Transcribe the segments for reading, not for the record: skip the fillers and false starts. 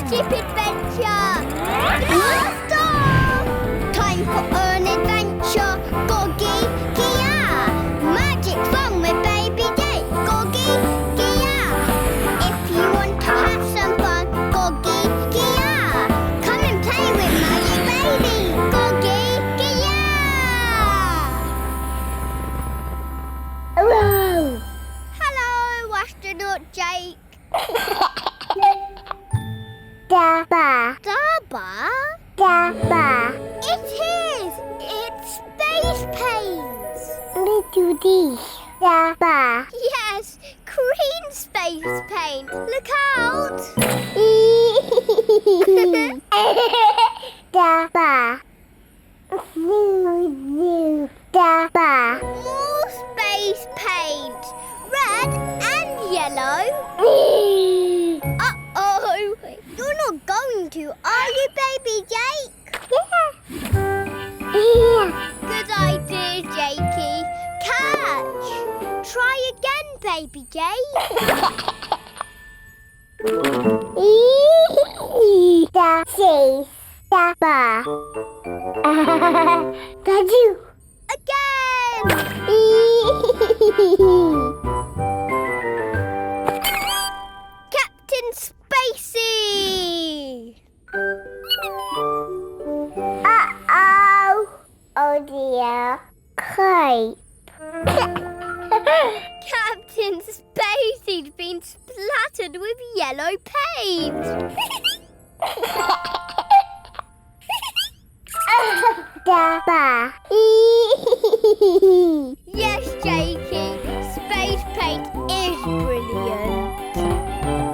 ship adventure! Blast off! Time for an adventure! Goggy, Gia! Magic fun with Baby Jake! Goggy, Gia! If you want to have some fun, Goggy, Gia! Come and play with Magic Baby! Goggy, Gia! Hello! Hello, Astronaut Jake! Daba! Daba? Daba! It is! It's space paint! Let's do this. Daba! Yes, green space paint! Look out! Daba! Daba! More space paint! Red and yellow! Uh-oh! You're not going to, are you, Baby Jake? Good idea, Jakey. Catch! Try again, Baby Jake. Daba! Daju! Again! Captain Spacey! Uh-oh! Oh dear. Cape. Captain Spacey's been splattered with yellow paint. Daba. Yes, Jakey, space paint is brilliant.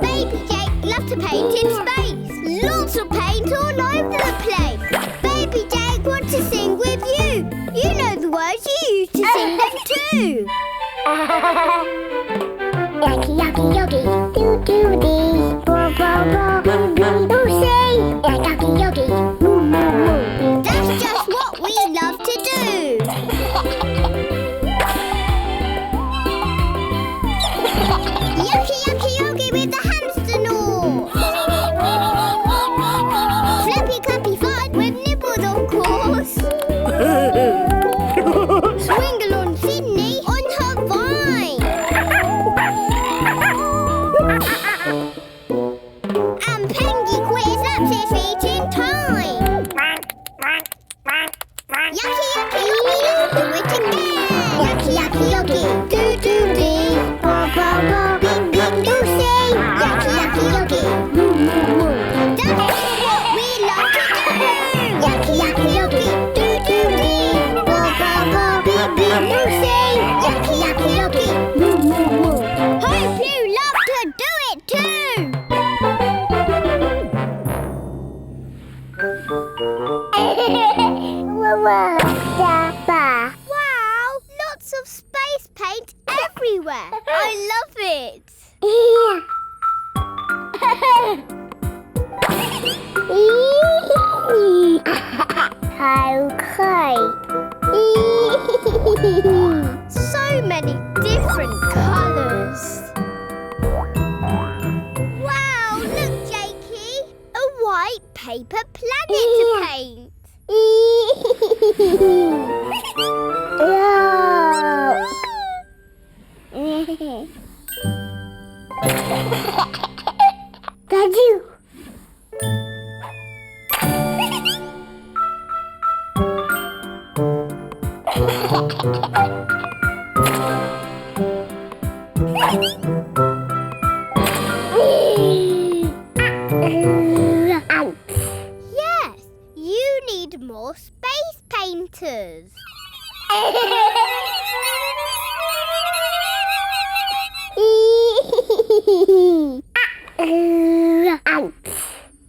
Baby Jake loves to paint in space. Lots of paint all over the place. Baby Jake wants to sing with you. You know the words, you used to sing them too. Yaki Yacki Yogi, do-do-dee, bo-bo-bo, say, Yaki Yogi, moo-moo-moo. That's just what we love to do. Yacki Yacki Yogi with the hamster gnaw. Flippy clappy fun with nibbles, of course. Swingle on Sydney on her vine. And Pengy Quiz laps his feet in time. Yacki Yacki Yogi, let's do it again. Yacki Yacki Yogi, do-do-dee, bo-bo-bo, bing-bing-do say. Yacki Yacki Yogi, moo-moo-moo. That's what we love to do. Yacki Yacki Yogi, do-do-dee, bo-bo-bo, bing-bing-do say. Yacki Yacki Yogi, moo-moo-moo. Hope you love to do it too. Daba. Wow, lots of space paint everywhere. I love it. Okay. So many different colours. Wow, look, Jakey. A white paper planet to paint. Daju. Yes, you need more space painters.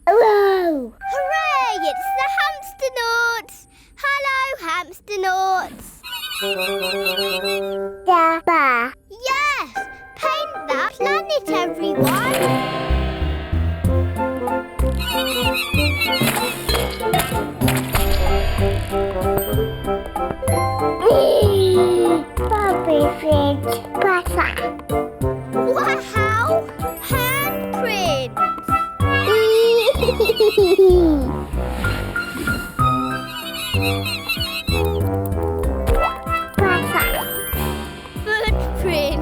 Hello. Hooray, it's the Hamsternauts. Hello, Hamsternauts. Daba. Yes, paint that planet, everyone. Bobby Fridge. Pasa. Wow, handprints. Footprint.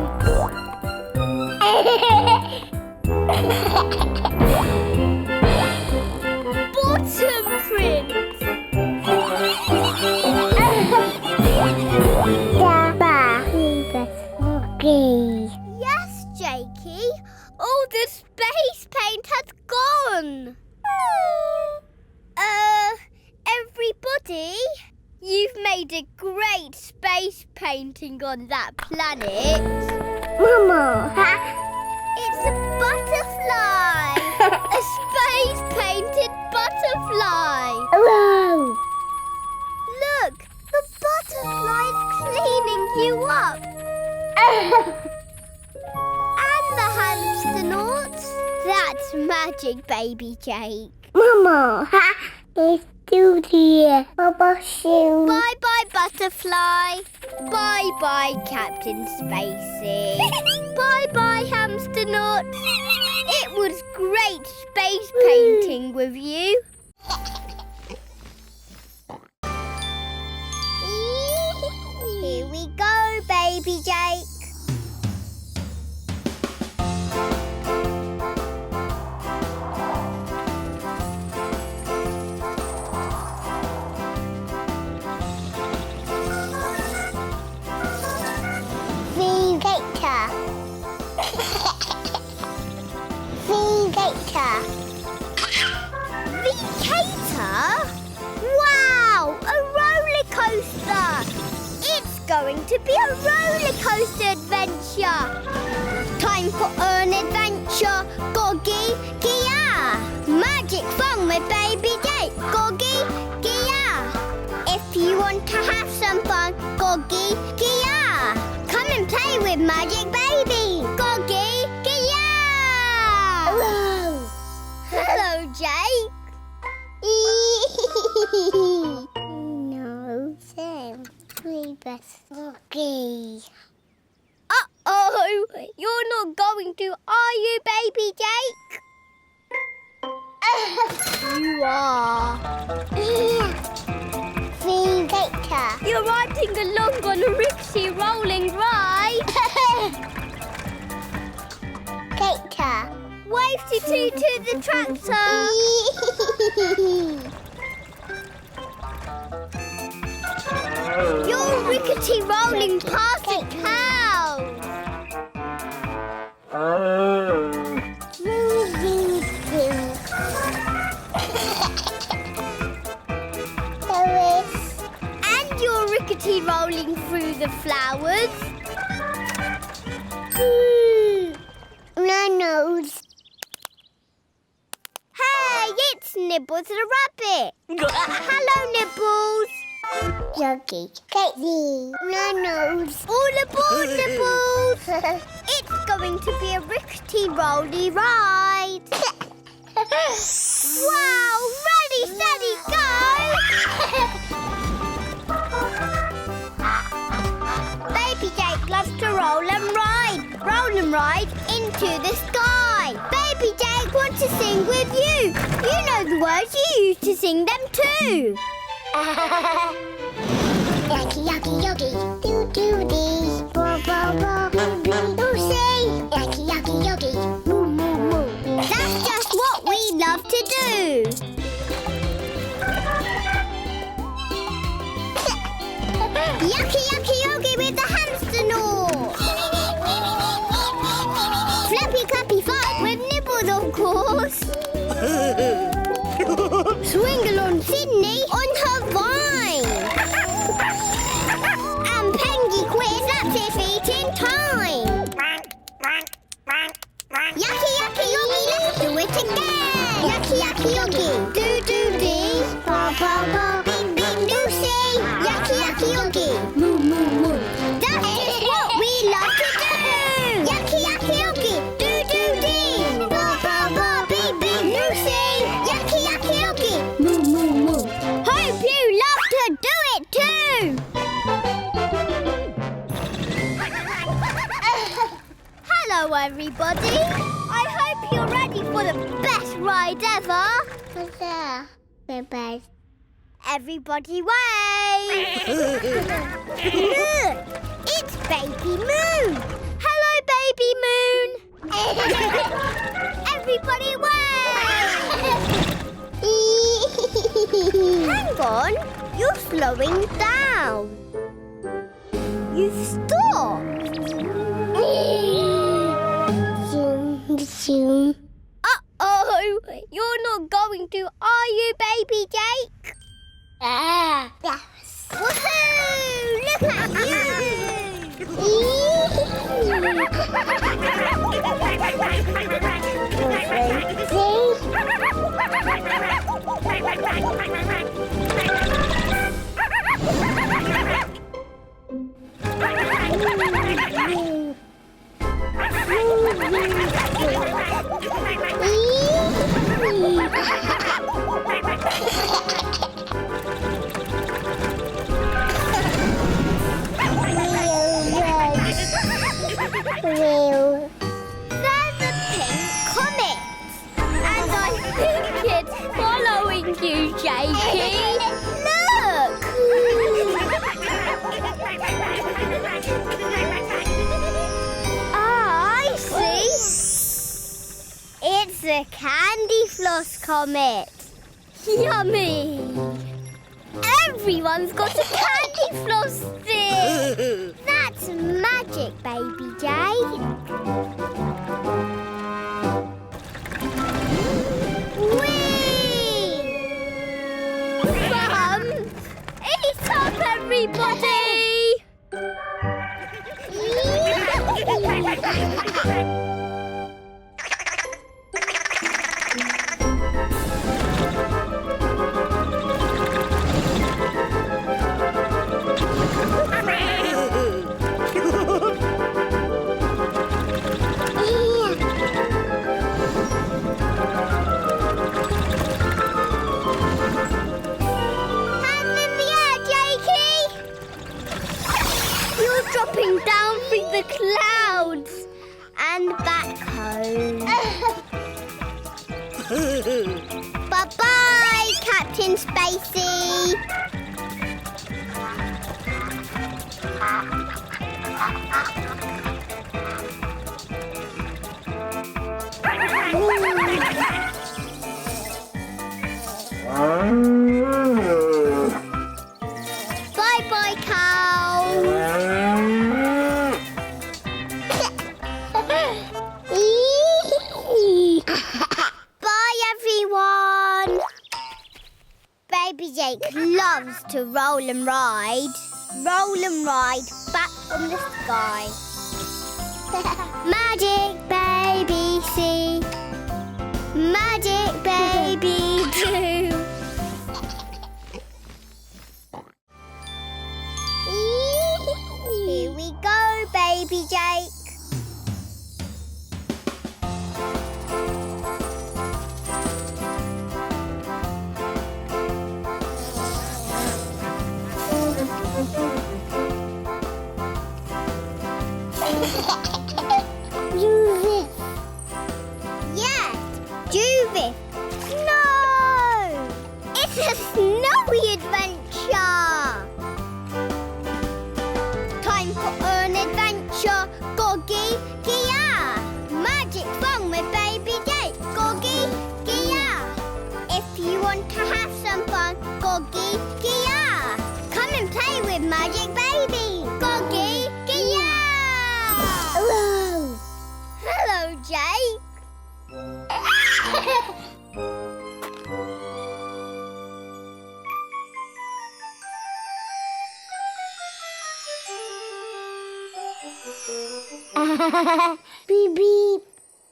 Bottom print. Yes, Jaki. All the space paint has gone. Everybody, you've made a great space painting on that planet. Mama. It's a butterfly. A space-painted butterfly. Whoa. Look, the butterfly's cleaning you up. And the hamster noughts. That's magic, baby Jake. Mama. It's still here. Baba soon. Bye-bye, butterfly. Bye-bye, Captain Spacey. Bye-bye, hamster nuts. It was great space painting with you. Here we go, baby Jake. Vacator? Wow, a roller coaster! It's going to be a roller coaster adventure. Time for an adventure, Goggy Gia. Magic fun with baby Jake, Goggy Gia. If you want to have some fun, Goggy Gia. Come and play with Magic Baby, Goggy Gia. Whoa. Hello, Jake. No, Sam. We best okay. Uh-oh, you're not going to, are you, baby Jake? You are. Vacator. You're riding along on a rickety rolling ride. Vacator. Wave to the tractor. You're rickety rolling past the cows. And you're rickety rolling through the flowers. Nanos. Hey, it's Nibbles the rabbit. Hello, Nibbles. Jaki. Katie. Nanos. All aboard, Nibbles. It's going to be a rickety rolly ride. Wow, ready, steady, go. Baby Jake loves to roll and ride into the sky. Baby Jake wants to sing with you. You know the words, you used to sing them too. Yaki Yacki Yogi. Do do dee. Bo bo bo. Do say. Yaki Yacki Yogi. Moo moo moo. That's just what we love to do. Yaki Yacki Yogi with the hamster gnaw. Flappy clappy fun with Nibbles, of course. Swingle on Sydney on her vine. And Pengy quiz at their feet in time. Yaki Yacki Yogi, let's do it again. Yaki Yacki Yogi, do do dee. Ba ba ba, bing bing do say. Yaki Yacki Yogi, moo moo moo. That's just what we love to do. Yaki Yacki Yogi, do do dee. Ba ba ba, bing bing do say. Yaki Yacki Yogi, moo moo moo. Hope you love to do it too. Hello, everybody. I hope you're ready for the best ride ever. What's that? The best Everybody wave! Look! It's Baby Moon! Hello, Baby Moon! Everybody wave! Hang on! You're slowing down. You've stopped. Uh-oh! You're not going to, are you, Baby Jake? Yes. Woohoo! Look at There's a pink comet, and I think it's following you, Jaki. Look! I see. It's a candy floss comet. Yummy! Everyone's got a candy floss stick. That's magic, Baby Jake. Whee! Bump! Eat up, everybody! Dropping down through the clouds and back home. Bye-bye, Captain Spacey. Bye-bye, cow. Bye, everyone. Baby Jake loves to roll and ride. Roll and ride back from the sky. Magic baby see. Magic baby do. Here we go, Baby Jake. Juvie. Yes, Juvie. No! It's a snowy adventure. Time for an adventure. Goggy, Gia. Magic fun with Baby Jake. Goggy, Gia. If you want to have some fun, Goggy, Gia. Come and play with Magic Baby. Goggy, Gia. Hello. Hello, Jake. Beep beep.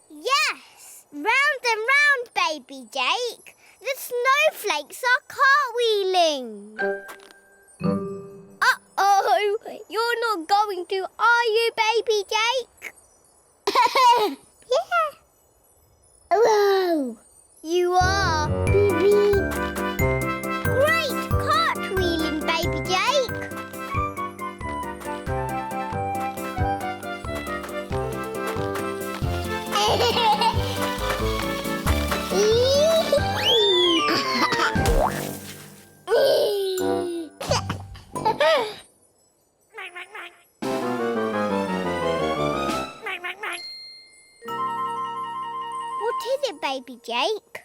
Yes, round and round, Baby Jake. The snowflakes are cartwheeling. Uh-oh, you're not going to, are you, Baby Jake? Yeah. Hello. You are. Beep beep. Great cartwheeling, Baby Jake. Baby Jake.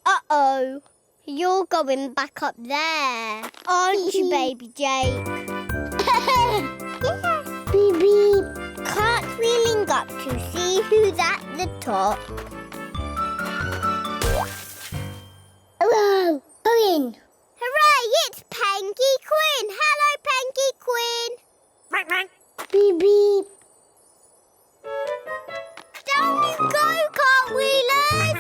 Uh-oh. You're going back up there, aren't you, Baby Jake? Yeah. Beep, beep. Cartwheeling up to see who's at the top. Hello. Queen. Hooray, it's Pengy Quinn. Hello, Pengy Quinn. Beep, beep. Down you go, cartwheelers.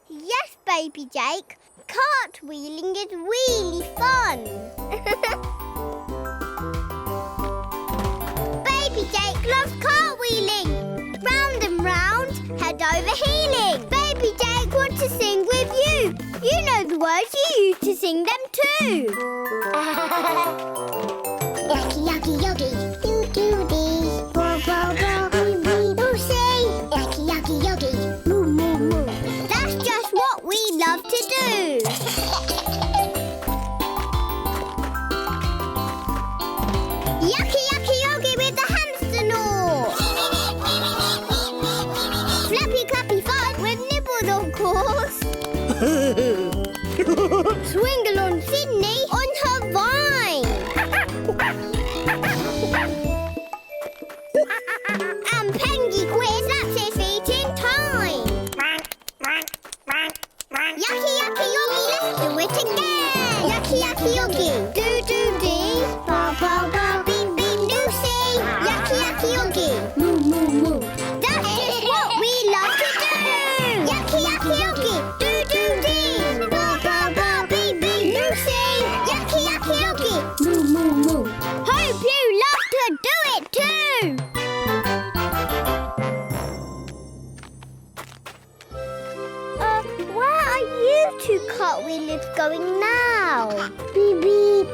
Yes, Baby Jake. Cartwheeling is really fun. Baby Jake loves cartwheeling. Round and round, head over heeling. Baby Jake wants to sing with you. You know the words, you used to sing them too. Yaki Yacki Yogi. Do do dee. Bo bo bo. Bee bee. Boo say. Yaki Yacki Yogi. Moo moo moo. That's just what we love to do. Yaki Yaki Yogi with the hamster gnaw. Flappy clappy fun with nibbles, of course. Swingle on Sydney on her vine. And Pengy Quinn snaps his feet in time. Yaki Yaki Yogi, let's do it again. Yaki Yaki Yogi, do do dee. Bo bo bo. Beep beep do see. Yaki Yaki Yogi, Moo moo moo. that's just what we love to do. Yaki Yaki Yogi, do do dee. Ba ba ba beep beep do see. Yaki Yaki Yogi, Moo moo moo. hope you love to do it too. Where are you two cartwheelers going now? Beep beep.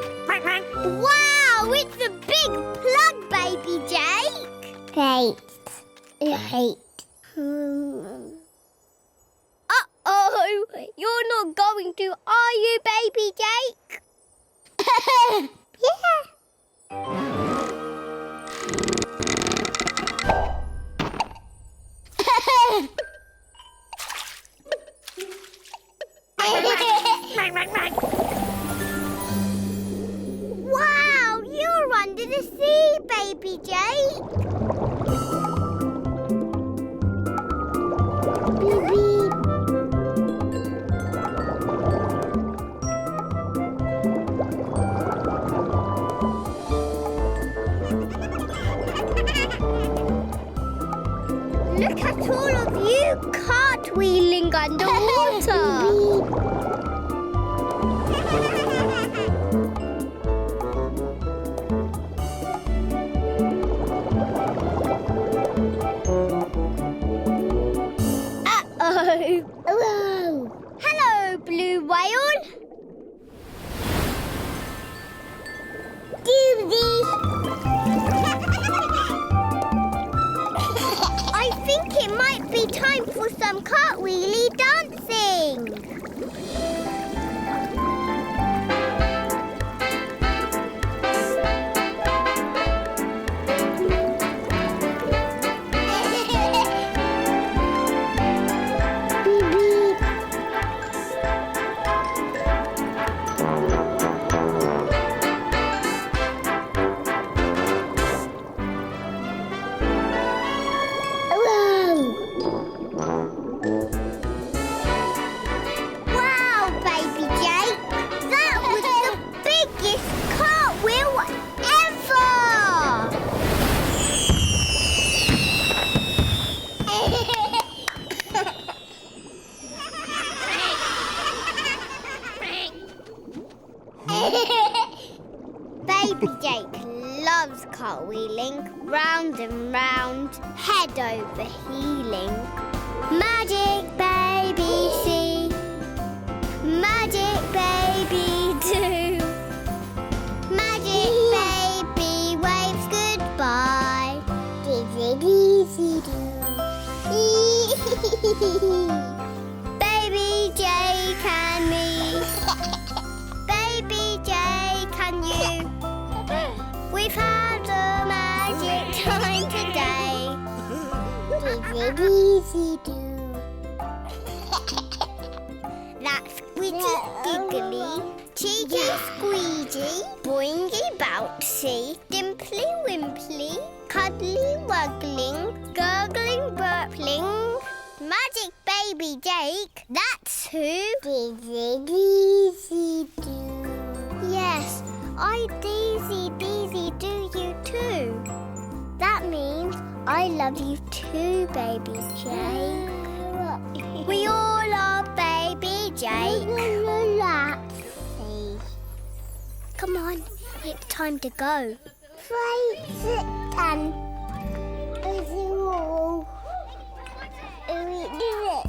Wow, it's a big plug, Baby Jake. Great. Uh-oh, you're not going to, are you, Baby Jake? Yeah. Wow, you're under the sea, Baby Jake. Beep beep. Look at all of you cartwheeling underwater. Uh-oh. Hello. Hello, blue whale. I think it might be time for some cartwheelie dancing. Beep beep. Hello. Wow, Baby Jake, that was the biggest cartwheel ever! Baby Jake loves cartwheeling, round and round, head over heeling. Magic baby, see, Baby Jake and me. Baby Jake and you. We've had a magic time today. Easy do. That's Squidgy Giggly, Cheeky Squeegee, Boingy Bouncy, Dimply Wimply, Cuddly Wuggling, Gurgling Burpling, Magic Baby Jake, that's who. Easy do. Yes, I Daisy do you too. That means I love you too, Baby Jake. We all are Baby Jake. Come on, it's time to go. Sit down. We do it.